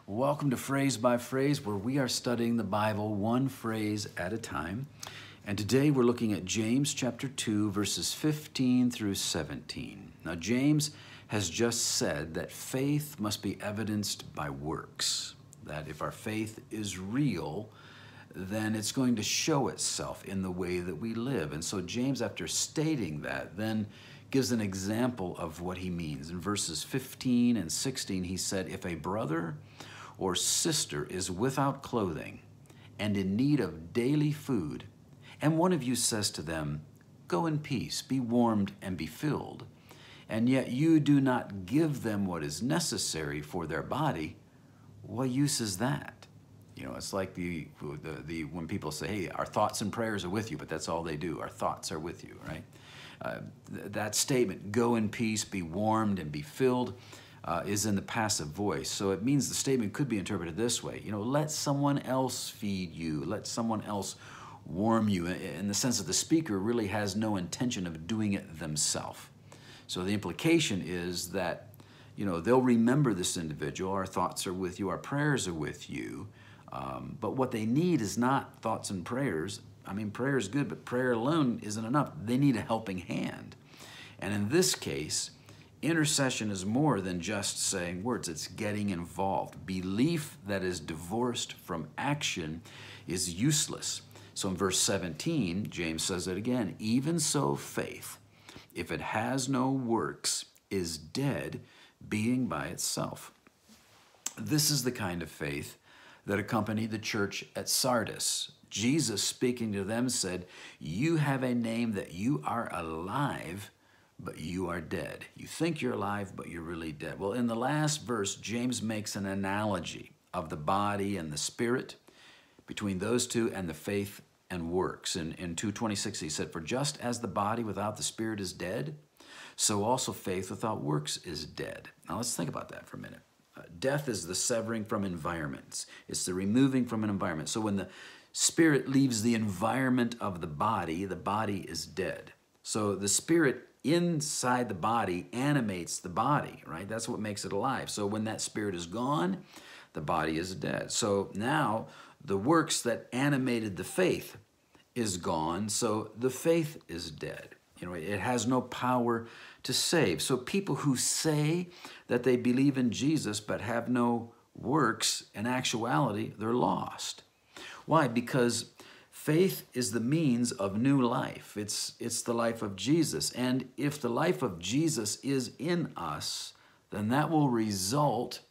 Welcome to Phrase by Phrase, where we are studying the Bible one phrase at a time. And today we're looking at James chapter 2, verses 15 through 17. Now, James has just said that faith must be evidenced by works, that if our faith is real, then it's going to show itself in the way that we live. And so James, after stating that, then gives an example of what he means. In verses 15 and 16, he said, "If a brother or sister is without clothing and in need of daily food, and one of you says to them, 'Go in peace, be warmed and be filled,' and yet you do not give them what is necessary for their body, what use is that?" You know, it's like when people say, "Hey, our thoughts and prayers are with you," but that's all they do. Our thoughts are with you, right? That statement, "Go in peace, be warmed and be filled," is in the passive voice. So it means the statement could be interpreted this way. You know, let someone else feed you. Let someone else warm you, in the sense that the speaker really has no intention of doing it themselves. So the implication is that, you know, they'll remember this individual. Our thoughts are with you. Our prayers are with you. But what they need is not thoughts and prayers. I mean, prayer is good, but prayer alone isn't enough. They need a helping hand. And in this case, intercession is more than just saying words. It's getting involved. Belief that is divorced from action is useless. So in verse 17, James says it again, "Even so faith, if it has no works, is dead, being by itself." This is the kind of faith that accompanied the church at Sardis. Jesus, speaking to them, said, "You have a name that you are alive, but you are dead. You think you're alive, but you're really dead." Well, in the last verse, James makes an analogy of the body and the spirit, between those two and the faith and works. In 2:26, he said, "For just as the body without the spirit is dead, so also faith without works is dead." Now let's think about that for a minute. Death is the severing from environments. It's the removing from an environment. So when the spirit leaves the environment of the body is dead. So the spirit inside the body animates the body, right? That's what makes it alive. So when that spirit is gone, the body is dead. So now the works that animated the faith is gone, so the faith is dead. You know, it has no power to save. So people who say that they believe in Jesus but have no works, in actuality, they're lost. Why? Because faith is the means of new life. It's the life of Jesus. And if the life of Jesus is in us, then that will result,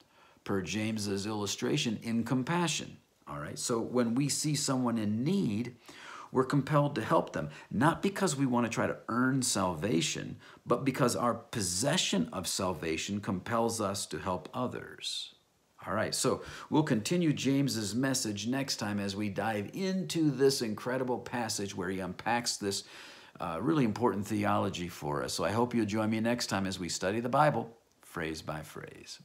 per James's illustration, in compassion. All right? So when we see someone in need, we're compelled to help them, not because we want to try to earn salvation, but because our possession of salvation compels us to help others. All right, so we'll continue James's message next time as we dive into this incredible passage where he unpacks this really important theology for us. So I hope you'll join me next time as we study the Bible, phrase by phrase.